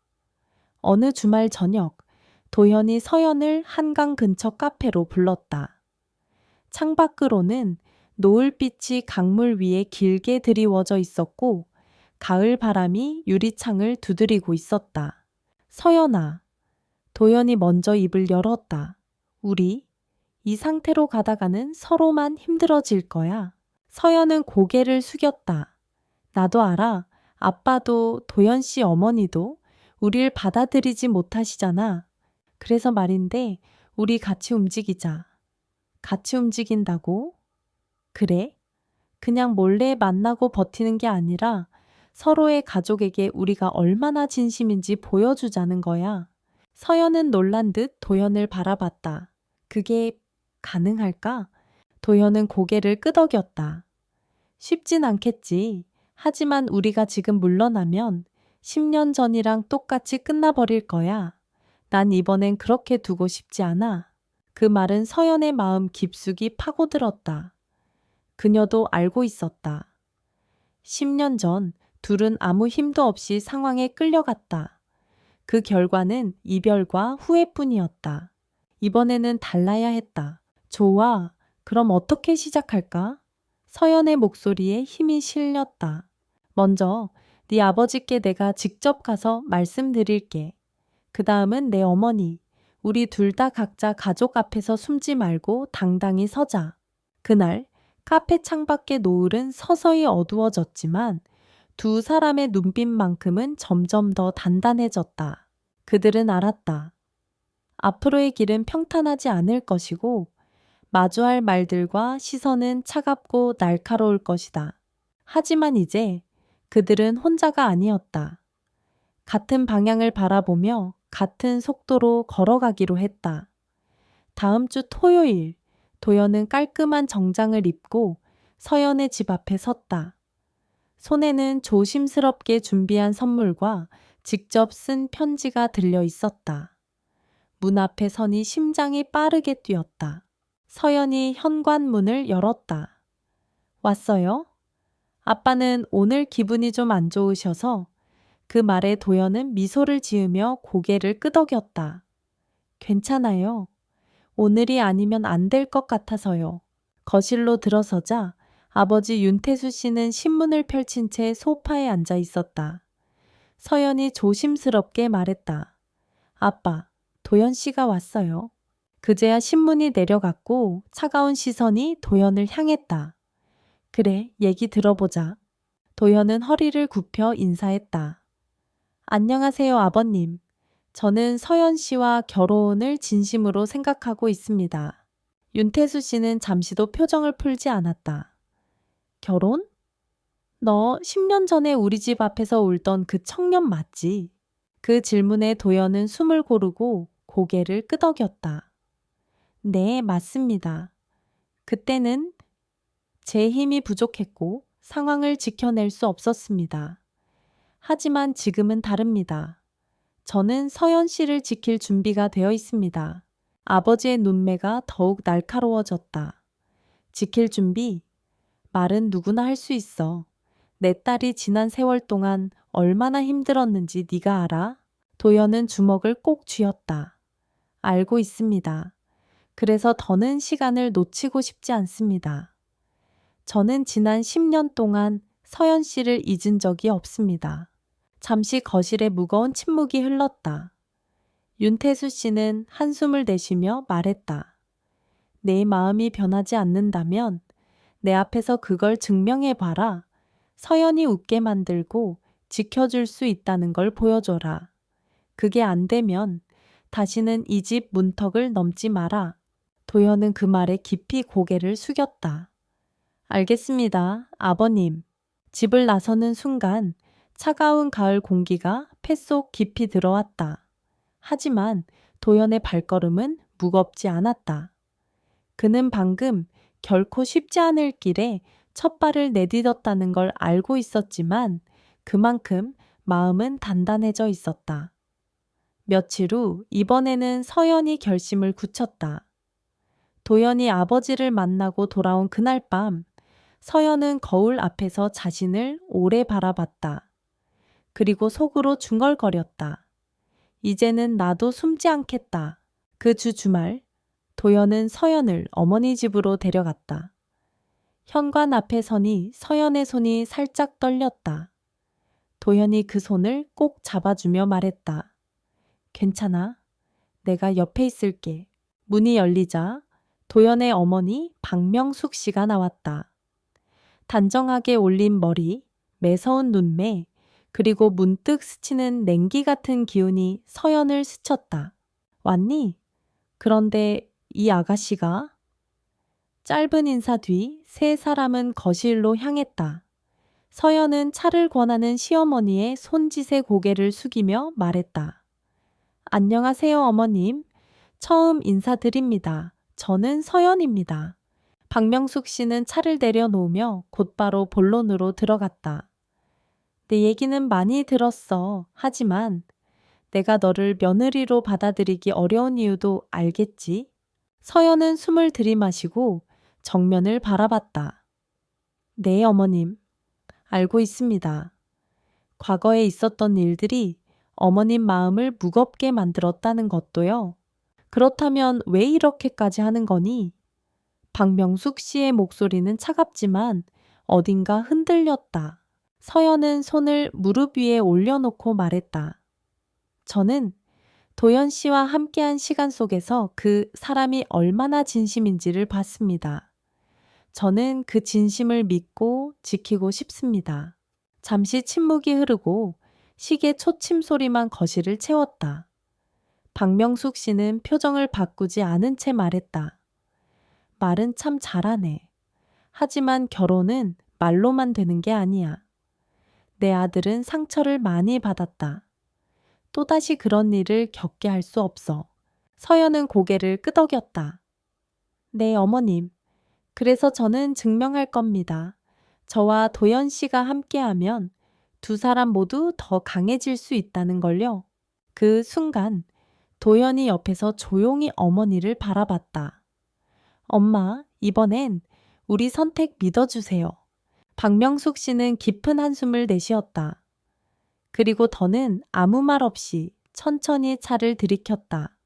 어느 주말 저녁, 도현이 서연을 한강 근처 카페로 불렀다. 창밖으로는 노을빛이 강물 위에 길게 드리워져 있었고 가을 바람이 유리창을 두드리고 있었다. 서연아, 도연이 먼저 입을 열었다. 우리 이 상태로 가다가는 서로만 힘들어질 거야. 서연은 고개를 숙였다. 나도 알아. 아빠도 도연 씨 어머니도 우릴 받아들이지 못하시잖아. 그래서 말인데 우리 같이 움직이자. 같이 움직인다고? 그래? 그냥 몰래 만나고 버티는 게 아니라 서로의 가족에게 우리가 얼마나 진심인지 보여주자는 거야. 서연은 놀란 듯 도연을 바라봤다. 그게 가능할까? 도연은 고개를 끄덕였다. 쉽진 않겠지. 하지만 우리가 지금 물러나면 10년 전이랑 똑같이 끝나버릴 거야. 난 이번엔 그렇게 두고 싶지 않아. 그 말은 서연의 마음 깊숙이 파고들었다. 그녀도 알고 있었다. 10년 전 둘은 아무 힘도 없이 상황에 끌려갔다. 그 결과는 이별과 후회뿐이었다. 이번에는 달라야 했다. 좋아. 그럼 어떻게 시작할까? 서연의 목소리에 힘이 실렸다. 먼저 네 아버지께 내가 직접 가서 말씀드릴게. 그 다음은 내 어머니. 우리 둘 다 각자 가족 앞에서 숨지 말고 당당히 서자. 그날 카페 창밖의 노을은 서서히 어두워졌지만 두 사람의 눈빛만큼은 점점 더 단단해졌다. 그들은 알았다. 앞으로의 길은 평탄하지 않을 것이고 마주할 말들과 시선은 차갑고 날카로울 것이다. 하지만 이제 그들은 혼자가 아니었다. 같은 방향을 바라보며 같은 속도로 걸어가기로 했다. 다음 주 토요일, 도연은 깔끔한 정장을 입고 서연의 집 앞에 섰다. 손에는 조심스럽게 준비한 선물과 직접 쓴 편지가 들려 있었다. 문 앞에 서니 심장이 빠르게 뛰었다. 서연이 현관문을 열었다. 왔어요? 아빠는 오늘 기분이 좀 안 좋으셔서 그 말에 도연은 미소를 지으며 고개를 끄덕였다. 괜찮아요. 오늘이 아니면 안 될 것 같아서요. 거실로 들어서자 아버지 윤태수 씨는 신문을 펼친 채 소파에 앉아 있었다. 서연이 조심스럽게 말했다. 아빠, 도연 씨가 왔어요. 그제야 신문이 내려갔고 차가운 시선이 도연을 향했다. 그래, 얘기 들어보자. 도연은 허리를 굽혀 인사했다. 안녕하세요, 아버님. 저는 서연 씨와 결혼을 진심으로 생각하고 있습니다. 윤태수 씨는 잠시도 표정을 풀지 않았다. 결혼? 너 10년 전에 우리 집 앞에서 울던 그 청년 맞지? 그 질문에 도연은 숨을 고르고 고개를 끄덕였다. 네, 맞습니다. 그때는 제 힘이 부족했고 상황을 지켜낼 수 없었습니다. 하지만 지금은 다릅니다. 저는 서연 씨를 지킬 준비가 되어 있습니다. 아버지의 눈매가 더욱 날카로워졌다. 지킬 준비? 말은 누구나 할 수 있어. 내 딸이 지난 세월 동안 얼마나 힘들었는지 네가 알아? 도연은 주먹을 꼭 쥐었다. 알고 있습니다. 그래서 더는 시간을 놓치고 싶지 않습니다. 저는 지난 10년 동안 서연 씨를 잊은 적이 없습니다. 잠시 거실에 무거운 침묵이 흘렀다. 윤태수 씨는 한숨을 내쉬며 말했다. 내 마음이 변하지 않는다면 내 앞에서 그걸 증명해봐라. 서연이 웃게 만들고 지켜줄 수 있다는 걸 보여줘라. 그게 안 되면 다시는 이 집 문턱을 넘지 마라. 도연은 그 말에 깊이 고개를 숙였다. 알겠습니다, 아버님. 집을 나서는 순간 차가운 가을 공기가 뱃속 깊이 들어왔다. 하지만 도연의 발걸음은 무겁지 않았다. 그는 방금 결코 쉽지 않을 길에 첫 발을 내딛었다는 걸 알고 있었지만 그만큼 마음은 단단해져 있었다. 며칠 후 이번에는 서연이 결심을 굳혔다. 도연이 아버지를 만나고 돌아온 그날 밤, 서연은 거울 앞에서 자신을 오래 바라봤다. 그리고 속으로 중얼거렸다. 이제는 나도 숨지 않겠다. 그 주말, 도연은 서연을 어머니 집으로 데려갔다. 현관 앞에 서니 서연의 손이 살짝 떨렸다. 도연이 그 손을 꼭 잡아주며 말했다. 괜찮아. 내가 옆에 있을게. 문이 열리자 도연의 어머니 박명숙 씨가 나왔다. 단정하게 올린 머리, 매서운 눈매, 그리고 문득 스치는 냉기 같은 기운이 서연을 스쳤다. 왔니? 그런데 이 아가씨가? 짧은 인사 뒤 세 사람은 거실로 향했다. 서연은 차를 권하는 시어머니의 손짓에 고개를 숙이며 말했다. 안녕하세요, 어머님. 처음 인사드립니다. 저는 서연입니다. 박명숙 씨는 차를 내려놓으며 곧바로 본론으로 들어갔다. 내 얘기는 많이 들었어. 하지만 내가 너를 며느리로 받아들이기 어려운 이유도 알겠지? 서연은 숨을 들이마시고 정면을 바라봤다. 네, 어머님. 알고 있습니다. 과거에 있었던 일들이 어머님 마음을 무겁게 만들었다는 것도요. 그렇다면 왜 이렇게까지 하는 거니? 박명숙 씨의 목소리는 차갑지만 어딘가 흔들렸다. 서연은 손을 무릎 위에 올려놓고 말했다. 저는 도연 씨와 함께한 시간 속에서 그 사람이 얼마나 진심인지를 봤습니다. 저는 그 진심을 믿고 지키고 싶습니다. 잠시 침묵이 흐르고 시계 초침 소리만 거실을 채웠다. 박명숙 씨는 표정을 바꾸지 않은 채 말했다. 말은 참 잘하네. 하지만 결혼은 말로만 되는 게 아니야. 내 아들은 상처를 많이 받았다. 또다시 그런 일을 겪게 할 수 없어. 서연은 고개를 끄덕였다. 네, 어머님. 그래서 저는 증명할 겁니다. 저와 도연 씨가 함께하면 두 사람 모두 더 강해질 수 있다는 걸요. 그 순간 도연이 옆에서 조용히 어머니를 바라봤다. 엄마, 이번엔 우리 선택 믿어주세요. 박명숙 씨는 깊은 한숨을 내쉬었다. 그리고 더는 아무 말 없이 천천히 차를 들이켰다.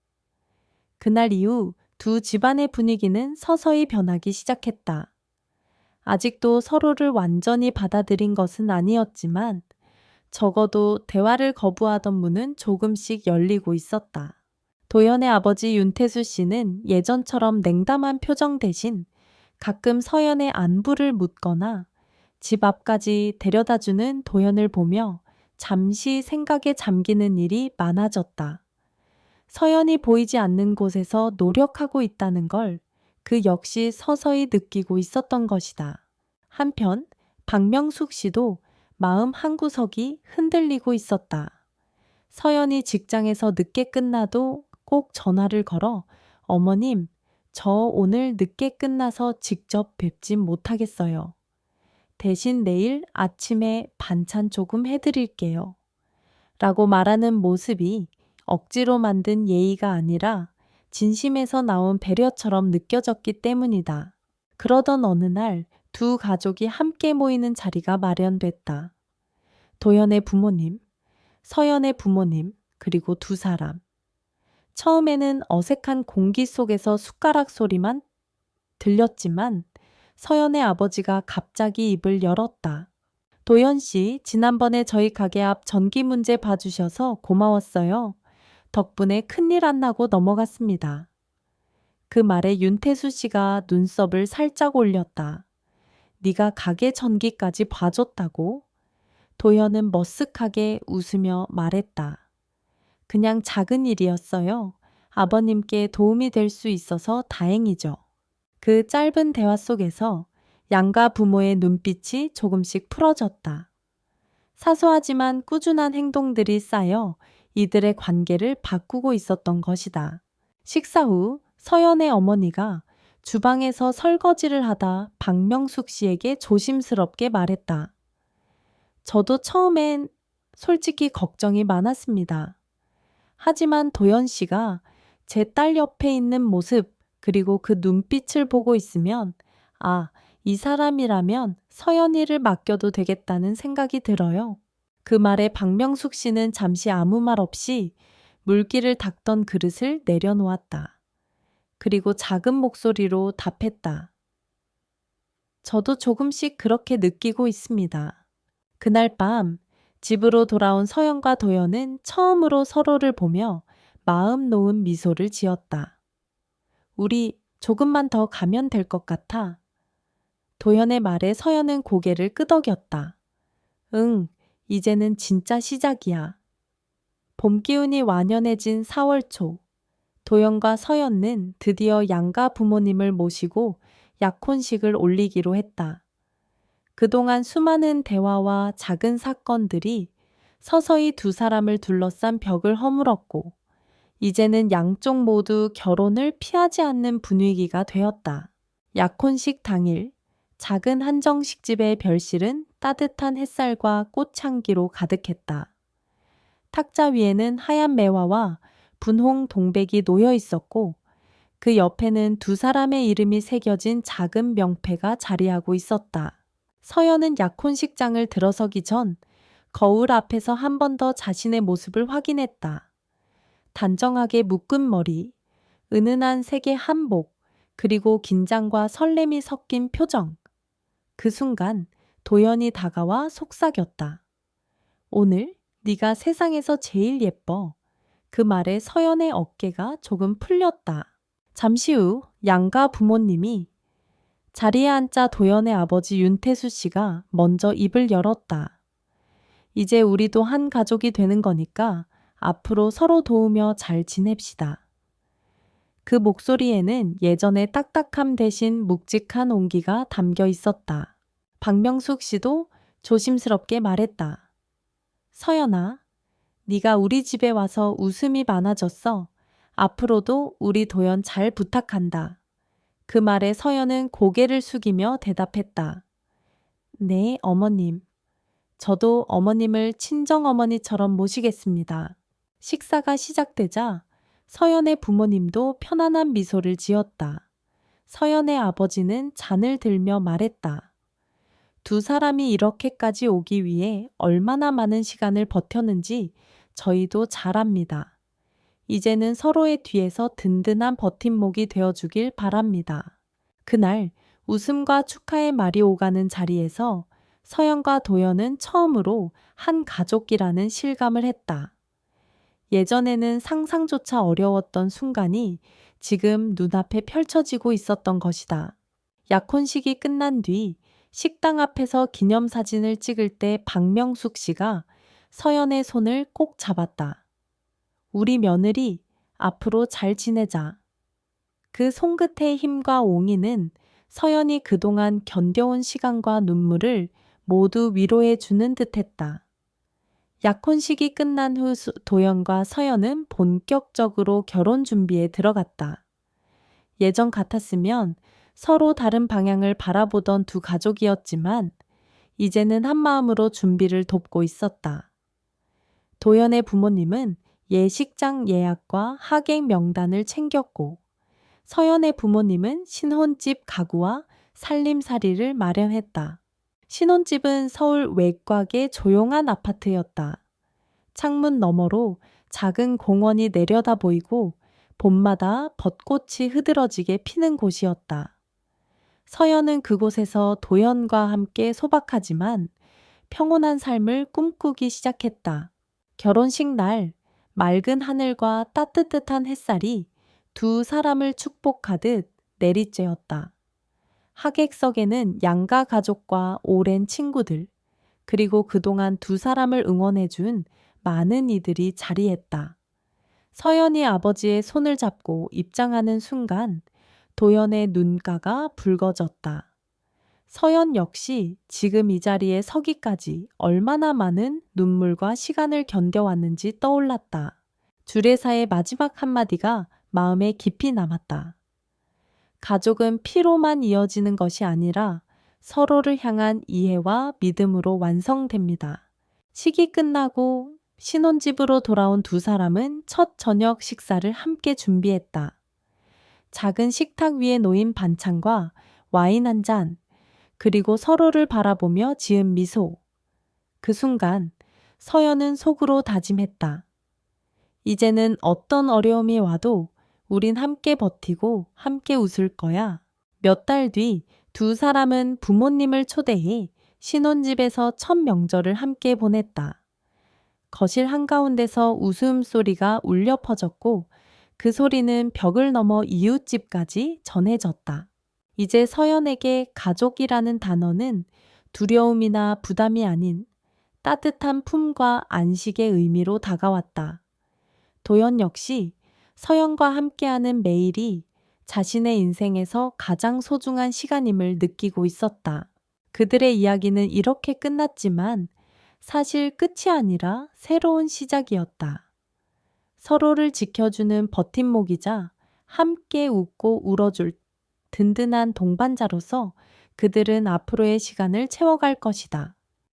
그날 이후 두 집안의 분위기는 서서히 변하기 시작했다. 아직도 서로를 완전히 받아들인 것은 아니었지만 적어도 대화를 거부하던 문은 조금씩 열리고 있었다. 도연의 아버지 윤태수 씨는 예전처럼 냉담한 표정 대신 가끔 서연의 안부를 묻거나 집 앞까지 데려다주는 도연을 보며 잠시 생각에 잠기는 일이 많아졌다. 서연이 보이지 않는 곳에서 노력하고 있다는 걸 그 역시 서서히 느끼고 있었던 것이다. 한편 박명숙 씨도 마음 한구석이 흔들리고 있었다. 서연이 직장에서 늦게 끝나도 꼭 전화를 걸어 어머님, 저 오늘 늦게 끝나서 직접 뵙진 못하겠어요. 대신 내일 아침에 반찬 조금 해드릴게요. 라고 말하는 모습이 억지로 만든 예의가 아니라 진심에서 나온 배려처럼 느껴졌기 때문이다. 그러던 어느 날 두 가족이 함께 모이는 자리가 마련됐다. 도연의 부모님, 서연의 부모님, 그리고 두 사람. 처음에는 어색한 공기 속에서 숟가락 소리만 들렸지만 서연의 아버지가 갑자기 입을 열었다. 도연 씨, 지난번에 저희 가게 앞 전기 문제 봐주셔서 고마웠어요. 덕분에 큰일 안 나고 넘어갔습니다. 그 말에 윤태수 씨가 눈썹을 살짝 올렸다. 네가 가게 전기까지 봐줬다고? 도연은 머쓱하게 웃으며 말했다. 그냥 작은 일이었어요. 아버님께 도움이 될 수 있어서 다행이죠. 그 짧은 대화 속에서 양가 부모의 눈빛이 조금씩 풀어졌다. 사소하지만 꾸준한 행동들이 쌓여 이들의 관계를 바꾸고 있었던 것이다. 식사 후 서연의 어머니가 주방에서 설거지를 하다 박명숙 씨에게 조심스럽게 말했다. 저도 처음엔 솔직히 걱정이 많았습니다. 하지만 도연 씨가 제 딸 옆에 있는 모습 그리고 그 눈빛을 보고 있으면 아, 이 사람이라면 서연이를 맡겨도 되겠다는 생각이 들어요. 그 말에 박명숙 씨는 잠시 아무 말 없이 물기를 닦던 그릇을 내려놓았다. 그리고 작은 목소리로 답했다. 저도 조금씩 그렇게 느끼고 있습니다. 그날 밤 집으로 돌아온 서연과 도연은 처음으로 서로를 보며 마음 놓은 미소를 지었다. 우리 조금만 더 가면 될 것 같아. 도연의 말에 서연은 고개를 끄덕였다. 응, 이제는 진짜 시작이야. 봄 기운이 완연해진 4월 초. 도연과 서연은 드디어 양가 부모님을 모시고 약혼식을 올리기로 했다. 그동안 수많은 대화와 작은 사건들이 서서히 두 사람을 둘러싼 벽을 허물었고, 이제는 양쪽 모두 결혼을 피하지 않는 분위기가 되었다. 약혼식 당일, 작은 한정식집의 별실은 따뜻한 햇살과 꽃향기로 가득했다. 탁자 위에는 하얀 매화와 분홍 동백이 놓여 있었고, 그 옆에는 두 사람의 이름이 새겨진 작은 명패가 자리하고 있었다. 서연은 약혼식장을 들어서기 전 거울 앞에서 한 번 더 자신의 모습을 확인했다. 단정하게 묶은 머리, 은은한 색의 한복, 그리고 긴장과 설렘이 섞인 표정. 그 순간 도연이 다가와 속삭였다. 오늘 네가 세상에서 제일 예뻐. 그 말에 서연의 어깨가 조금 풀렸다. 잠시 후 양가 부모님이 자리에 앉자 도연의 아버지 윤태수 씨가 먼저 입을 열었다. 이제 우리도 한 가족이 되는 거니까 앞으로 서로 도우며 잘 지냅시다. 그 목소리에는 예전의 딱딱함 대신 묵직한 온기가 담겨 있었다. 박명숙 씨도 조심스럽게 말했다. 서연아, 네가 우리 집에 와서 웃음이 많아졌어. 앞으로도 우리 도연 잘 부탁한다. 그 말에 서연은 고개를 숙이며 대답했다. 네, 어머님. 저도 어머님을 친정어머니처럼 모시겠습니다. 식사가 시작되자 서연의 부모님도 편안한 미소를 지었다. 서연의 아버지는 잔을 들며 말했다. 두 사람이 이렇게까지 오기 위해 얼마나 많은 시간을 버텼는지 저희도 잘 압니다. 이제는 서로의 뒤에서 든든한 버팀목이 되어주길 바랍니다. 그날 웃음과 축하의 말이 오가는 자리에서 서연과 도연은 처음으로 한 가족이라는 실감을 했다. 예전에는 상상조차 어려웠던 순간이 지금 눈앞에 펼쳐지고 있었던 것이다. 약혼식이 끝난 뒤 식당 앞에서 기념사진을 찍을 때 박명숙 씨가 서연의 손을 꼭 잡았다. 우리 며느리 앞으로 잘 지내자. 그 손끝의 힘과 옹이는 서연이 그동안 견뎌온 시간과 눈물을 모두 위로해 주는 듯했다. 약혼식이 끝난 후 도연과 서연은 본격적으로 결혼 준비에 들어갔다. 예전 같았으면 서로 다른 방향을 바라보던 두 가족이었지만 이제는 한마음으로 준비를 돕고 있었다. 도연의 부모님은 예식장 예약과 하객 명단을 챙겼고 서연의 부모님은 신혼집 가구와 살림살이를 마련했다. 신혼집은 서울 외곽의 조용한 아파트였다. 창문 너머로 작은 공원이 내려다 보이고 봄마다 벚꽃이 흐드러지게 피는 곳이었다. 서연은 그곳에서 도연과 함께 소박하지만 평온한 삶을 꿈꾸기 시작했다. 결혼식 날 맑은 하늘과 따뜻한 햇살이 두 사람을 축복하듯 내리쬐었다. 하객석에는 양가 가족과 오랜 친구들, 그리고 그동안 두 사람을 응원해준 많은 이들이 자리했다. 서연이 아버지의 손을 잡고 입장하는 순간 도연의 눈가가 붉어졌다. 서연 역시 지금 이 자리에 서기까지 얼마나 많은 눈물과 시간을 견뎌왔는지 떠올랐다. 주례사의 마지막 한마디가 마음에 깊이 남았다. 가족은 피로만 이어지는 것이 아니라 서로를 향한 이해와 믿음으로 완성됩니다. 식이 끝나고 신혼집으로 돌아온 두 사람은 첫 저녁 식사를 함께 준비했다. 작은 식탁 위에 놓인 반찬과 와인 한 잔, 그리고 서로를 바라보며 지은 미소. 그 순간 서연은 속으로 다짐했다. 이제는 어떤 어려움이 와도 우린 함께 버티고 함께 웃을 거야. 몇 달 뒤 두 사람은 부모님을 초대해 신혼집에서 첫 명절을 함께 보냈다. 거실 한가운데서 웃음소리가 울려 퍼졌고 그 소리는 벽을 넘어 이웃집까지 전해졌다. 이제 서연에게 가족이라는 단어는 두려움이나 부담이 아닌 따뜻한 품과 안식의 의미로 다가왔다. 도연 역시 서연과 함께하는 매일이 자신의 인생에서 가장 소중한 시간임을 느끼고 있었다. 그들의 이야기는 이렇게 끝났지만 사실 끝이 아니라 새로운 시작이었다. 서로를 지켜주는 버팀목이자 함께 웃고 울어줄 든든한 동반자로서 그들은 앞으로의 시간을 채워갈 것이다.